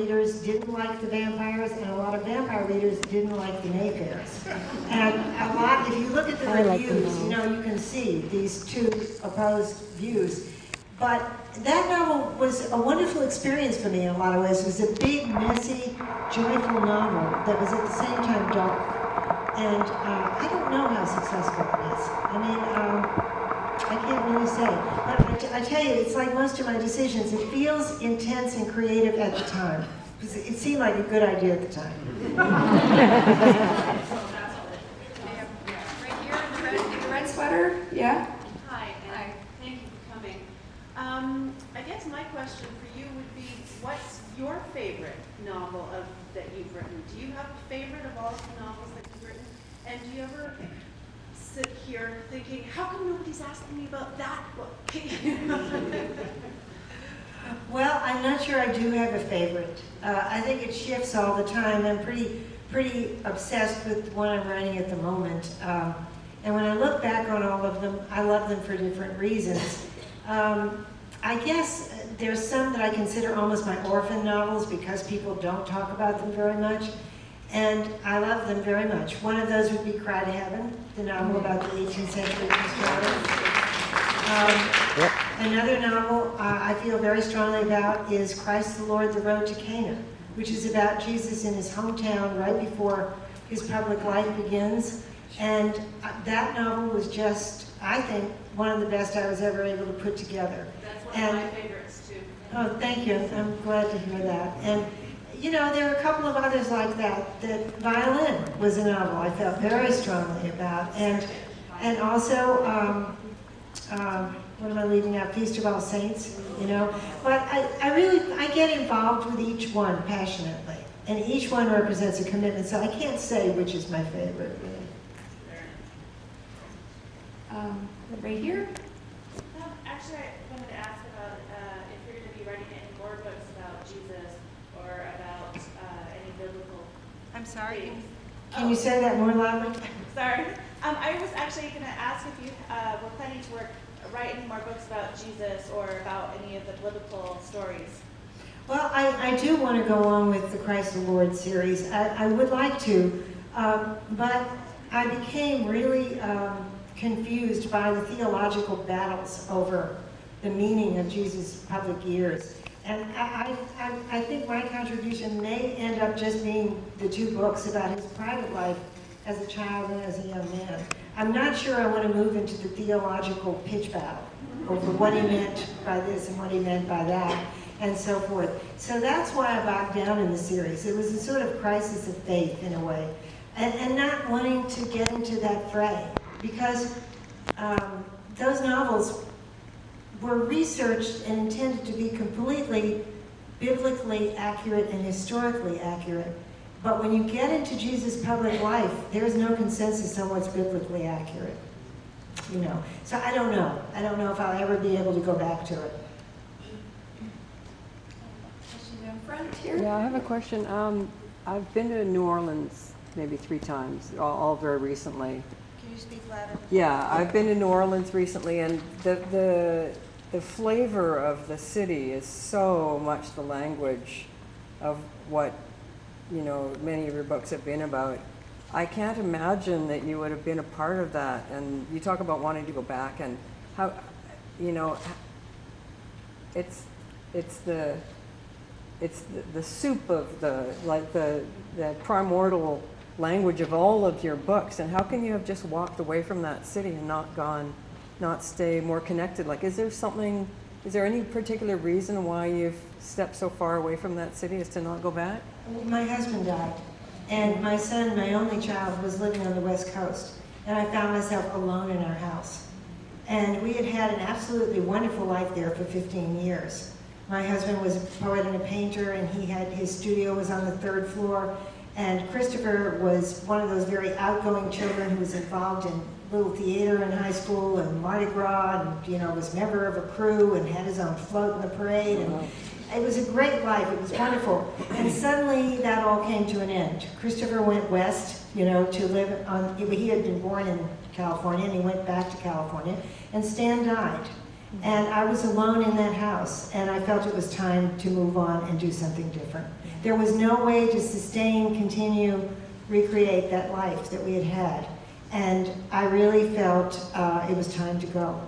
readers didn't like the vampires, and a lot of vampire readers didn't like the Mayfairs. And a lot, if you look at the reviews, you know, you can see these two opposed views. But that novel was a wonderful experience for me in a lot of ways. It was a big, messy, joyful novel that was at the same time dark. And I don't know how successful it is. I mean, I can't really say. But I tell you, it's like most of my decisions. It feels intense and creative at the time. Because it seemed like a good idea at the time. Right here in the red sweater, yeah? Hi, and thank you for coming. I guess my question for you would be, what's your favorite novel that you've written? Do you have a favorite of all of the novels that you've written? And do you ever sit here thinking, how come nobody's asking me about that book? Well, I'm not sure I do have a favorite. I think it shifts all the time. I'm pretty obsessed with the one I'm writing at the moment. And when I look back on all of them, I love them for different reasons. I guess there's some that I consider almost my orphan novels because people don't talk about them very much. And I love them very much. One of those would be Cry to Heaven, the novel about the 18th century Australia. Another novel I feel very strongly about is Christ the Lord, The Road to Cana, which is about Jesus in his hometown right before his public life begins. And that novel was just, I think, one of the best I was ever able to put together. That's one of my favorites, too. Oh, thank you. I'm glad to hear that. And you know, there are a couple of others like that. That Violin was a novel I felt very strongly about. And also, what am I leaving out? Feast of All Saints, you know. But I get involved with each one passionately. And each one represents a commitment, so I can't say which is my favorite, really. Right here? Actually, I wanted to ask about if you're going to be writing any more books about Jesus or about any biblical. I'm sorry. themes. Can you say that more loudly? Sorry. I was actually going to ask if you were planning to write any more books about Jesus or about any of the biblical stories. Well, I do want to go on with the Christ the Lord series. I would like to, but I became really confused by the theological battles over the meaning of Jesus' public years. And I think my contribution may end up just being the two books about his private life as a child and as a young man. I'm not sure I want to move into the theological pitch battle over what he meant by this and what he meant by that, and so forth. So that's why I bogged down in the series. It was a sort of crisis of faith in a way, and not wanting to get into that fray, because those novels were researched and intended to be completely biblically accurate and historically accurate. But when you get into Jesus' public life, there's no consensus on what's biblically accurate. You know, so I don't know. I don't know if I'll ever be able to go back to it. Question in front here? Yeah, I have a question. I've been to New Orleans maybe 3 times, all very recently. Can you speak louder? Yeah, I've been to New Orleans recently, and the flavor of the city is so much the language of what, you know, many of your books have been about. I can't imagine that you would have been a part of that. And you talk about wanting to go back, and how, you know, it's the soup of the primordial language of all of your books. And how can you have just walked away from that city and not stay more connected? Like, is there any particular reason why you've stepped so far away from that city as to not go back? My husband died, and my son, my only child, was living on the West Coast, and I found myself alone in our house. And we had had an absolutely wonderful life there for 15 years. My husband was a poet and a painter, and his studio was on the 3rd floor, and Christopher was one of those very outgoing children who was involved in little theater in high school and Mardi Gras, and, you know, was member of a crew and had his own float in the parade. And it was a great life. It was wonderful. And suddenly that all came to an end. Christopher went west, you know, to live on, he had been born in California, and he went back to California, and Stan died. And I was alone in that house, and I felt it was time to move on and do something different. There was no way to sustain, continue, recreate that life that we had had. And I really felt it was time to go.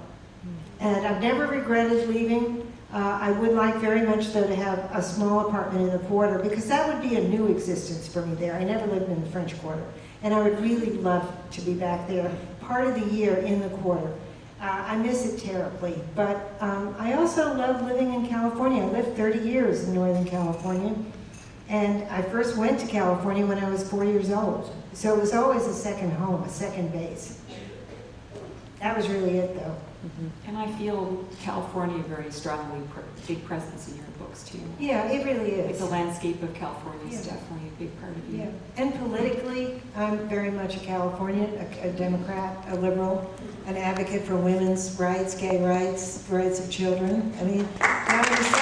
And I've never regretted leaving. I would like very much, though, to have a small apartment in the Quarter, because that would be a new existence for me there. I never lived in the French Quarter. And I would really love to be back there part of the year in the Quarter. I miss it terribly, but I also love living in California. I lived 30 years in Northern California, and I first went to California when I was 4 years old. So it was always a second home, a second base. That was really it, though. And I feel California very strongly, big presence in your books too. Yeah, it really Like is. the landscape of California is Yeah. definitely a big part of you. Yeah, and politically, I'm very much a Californian, a Democrat, a liberal, an advocate for women's rights, gay rights, rights of children. I mean, I'm in the